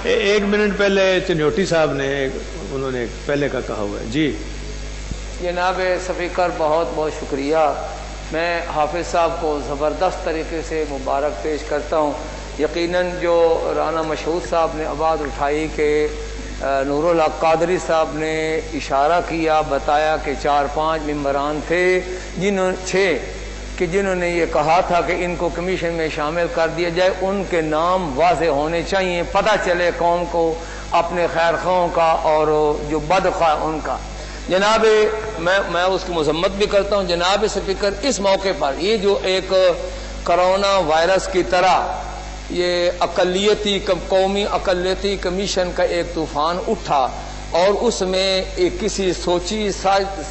ایک منٹ پہلے چنیوٹی صاحب نے انہوں نے پہلے کا کہا ہوا ہے. جی جناب سپیکر بہت بہت شکریہ. میں حافظ صاحب کو زبردست طریقے سے مبارک پیش کرتا ہوں. یقیناً جو رانا مشہود صاحب نے آواز اٹھائی کہ نور الحق قادری صاحب نے اشارہ کیا، بتایا کہ 4-5 ممبران تھے جنہوں نے یہ کہا تھا کہ ان کو کمیشن میں شامل کر دیا جائے. ان کے نام واضح ہونے چاہیے، پتہ چلے قوم کو اپنے خیر خواہوں کا اور جو بدخواہ ان کا. جناب میں اس کی مذمت بھی کرتا ہوں. جناب سپیکر، اس موقع پر یہ جو ایک کرونا وائرس کی طرح یہ قومی اقلیتی کمیشن کا ایک طوفان اٹھا اور اس میں ایک کسی سوچی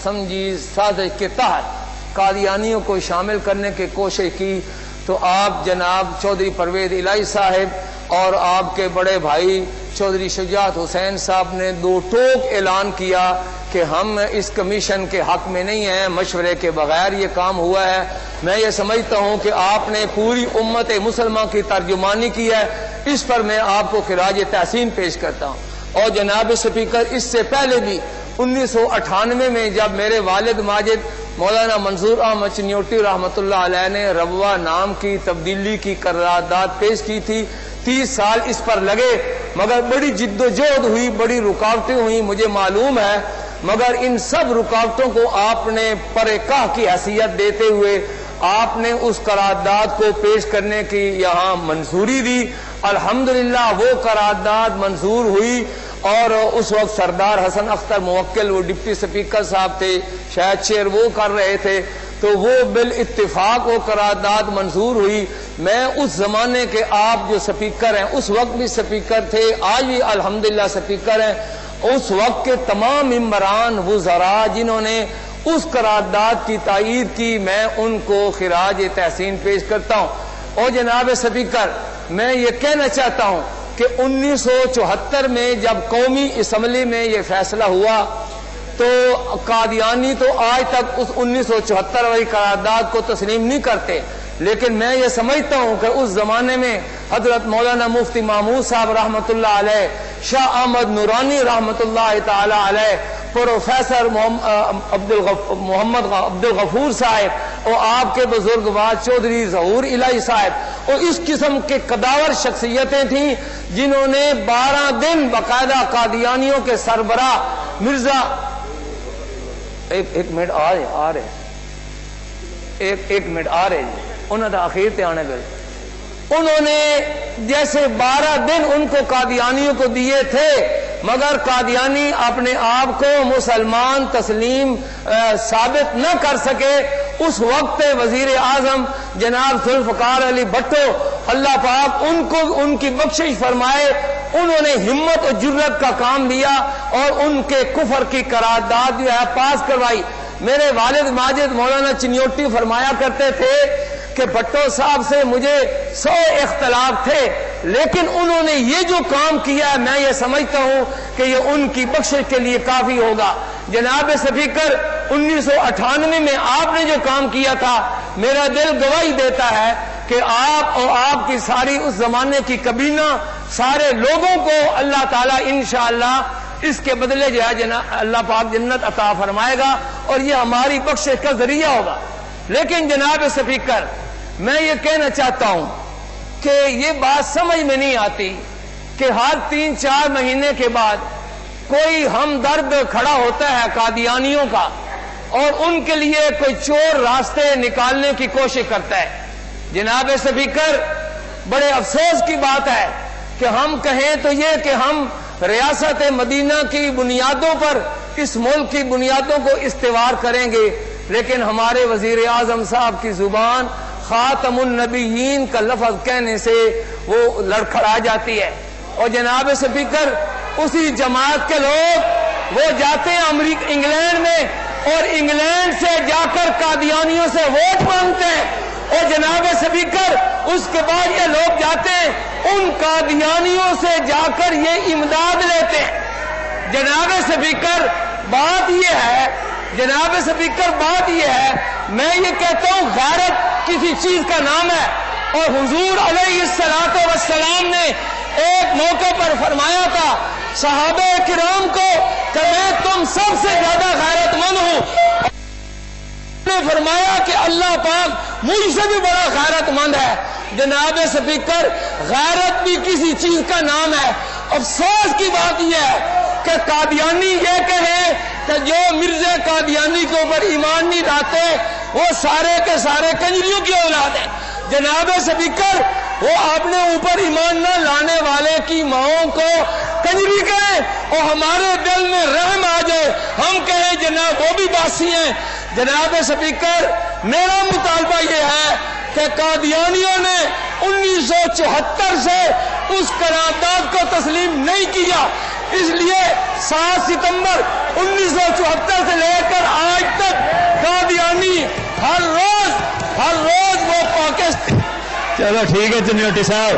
سمجھی سازش کے تحت قادیانیوں کو شامل کرنے کی کوشش کی، تو آپ جناب چودھری پرویز الہی صاحب اور آپ کے بڑے بھائی چودھری شجاعت حسین صاحب نے 2 ٹوک اعلان کیا کہ ہم اس کمیشن کے حق میں نہیں ہیں، مشورے کے بغیر یہ کام ہوا ہے. میں یہ سمجھتا ہوں کہ آپ نے پوری امت مسلمہ کی ترجمانی کی ہے، اس پر میں آپ کو خراج تحسین پیش کرتا ہوں. اور جناب سپیکر، اس سے پہلے بھی 1998 میں جب میرے والد ماجد مولانا منظور احمد چنیوٹی رحمۃ اللہ علیہ نے ربوہ نام کی تبدیلی کی قرارداد پیش کی تھی، 30 سال اس پر لگے، مگر بڑی جد و جہد ہوئی، بڑی رکاوٹیں ہوئی، مجھے معلوم ہے، مگر ان سب رکاوٹوں کو آپ نے پرکاہ کی حیثیت دیتے ہوئے آپ نے اس قرارداد کو پیش کرنے کی یہاں منظوری دی. الحمدللہ وہ قرارداد منظور ہوئی اور اس وقت سردار حسن اختر موکل وہ ڈپٹی سپیکر صاحب تھے، شاید چیئر وہ کر رہے تھے، تو وہ بالاتفاق وہ قرارداد منظور ہوئی. میں اس زمانے کے آپ جو سپیکر ہیں، اس وقت بھی سپیکر تھے، آج بھی الحمدللہ سپیکر ہیں، اس وقت کے تمام ممبران وزراء جنہوں نے اس قرارداد کی تائید کی، میں ان کو خراج تحسین پیش کرتا ہوں. اور جناب سپیکر، میں یہ کہنا چاہتا ہوں کہ 1974 میں جب قومی اسمبلی میں یہ فیصلہ ہوا تو قادیانی تو آج تک اس 1974 والی قرارداد کو تسلیم نہیں کرتے، لیکن میں یہ سمجھتا ہوں کہ اس زمانے میں حضرت مولانا مفتی محمود صاحب رحمۃ اللہ علیہ، شاہ احمد نورانی رحمۃ اللہ تعالی علیہ، پروفیسر محمد عبد الغفور صاحب اور آپ کے بزرگوار چودھری ظہور الہی صاحب، اور اس قسم کے قداور شخصیتیں تھیں جنہوں نے 12 دن باقاعدہ قادیانیوں کے سربراہ مرزا ایک منٹ آ رہے ایک منٹ آ رہے جی، انہوں نے آخر تے آنے گئے، انہوں نے جیسے 12 دن ان کو قادیانیوں کو دیے تھے، مگر قادیانی اپنے آپ کو مسلمان تسلیم ثابت نہ کر سکے. اس وقت وزیر اعظم جناب ذوالفقار علی بھٹو، اللہ پاک ان کی بخشش فرمائے، انہوں نے ہمت اور جرت کا کام لیا اور ان کے کفر کی قرارداد جو ہے پاس کروائی. میرے والد ماجد مولانا چنیوٹی فرمایا کرتے تھے کہ بھٹو صاحب سے مجھے 100 اختلاف تھے، لیکن انہوں نے یہ جو کام کیا ہے میں یہ سمجھتا ہوں کہ یہ ان کی بخشش کے لیے کافی ہوگا. جناب سپیکر، 1998 میں آپ نے جو کام کیا تھا، میرا دل گواہی دیتا ہے کہ آپ اور آپ کی ساری اس زمانے کی کابینہ، سارے لوگوں کو اللہ تعالیٰ انشاءاللہ اس کے بدلے جو ہے اللہ پاک جنت عطا فرمائے گا اور یہ ہماری بخشش کا ذریعہ ہوگا. لیکن جناب سپیکر، میں یہ کہنا چاہتا ہوں کہ یہ بات سمجھ میں نہیں آتی کہ ہر 3-4 مہینے کے بعد کوئی ہمدرد کھڑا ہوتا ہے قادیانیوں کا اور ان کے لیے کوئی چور راستے نکالنے کی کوشش کرتا ہے. جناب سپیکر، بڑے افسوس کی بات ہے کہ ہم کہیں تو یہ کہ ہم ریاست مدینہ کی بنیادوں پر اس ملک کی بنیادوں کو استوار کریں گے، لیکن ہمارے وزیر اعظم صاحب کی زبان خاتم النبیین کا لفظ کہنے سے وہ لڑکھڑا جاتی ہے. اور جناب سپیکر، اسی جماعت کے لوگ وہ جاتے ہیں انگلینڈ میں اور انگلینڈ سے جا کر قادیانیوں سے ووٹ مانگتے ہیں، اور جناب سپیکر اس کے بعد یہ لوگ جاتے ہیں ان قادیانیوں سے جا کر یہ امداد لیتے ہیں. جناب سپیکر، بات یہ ہے، جناب سپیکر بات یہ ہے، میں یہ کہتا ہوں غیرت کسی چیز کا نام ہے، اور حضور علیہ الصلوۃ والسلام نے ایک موقع پر فرمایا تھا صحابہ کرام کو کہ میں تم سب سے زیادہ غیرت مند ہوں، نے فرمایا کہ اللہ پاک مجھ سے بھی بڑا غیرت مند ہے۔ جناب سپیکر، غیرت بھی کسی چیز کا نام ہے۔ افسوس کی بات یہ ہے کہ قادیانی یہ کہیں کہ جو مرزا قادیانی کے اوپر ایمان نہیں لاتے وہ سارے کے سارے کنجریوں کی اولاد ہیں۔ جناب سپیکر، وہ اپنے اوپر ایمان نہ لانے والے کی ماؤں کو کنجری کہیں اور ہمارے دل میں رحم آ جائے، ہم کہیں جناب وہ بھی باسی ہیں۔ جناب سپیکر، میرا مطالبہ یہ ہے کہ قادیانیوں نے 1974 سے اس قرارداد کو تسلیم نہیں کیا، اس لیے 7 ستمبر 1974 سے لے کر آج تک قادیانی ہر روز وہ پاکستان۔ چلو ٹھیک ہے چنوٹی صاحب،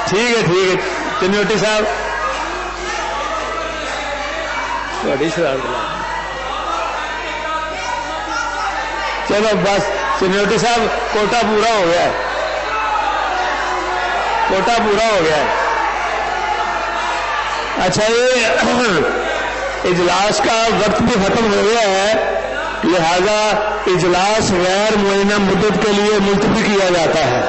ٹھیک ہے چنوٹی صاحب، بڑی شرارت۔ چلو بس چنوٹی صاحب، کوٹا پورا ہو گیا ہے، کوٹا پورا ہو گیا ہے۔ اچھا، یہ اجلاس کا وقت بھی ختم ہو گیا ہے، لہذا اجلاس غیر معینہ مدت کے لیے ملتوی کیا جاتا ہے۔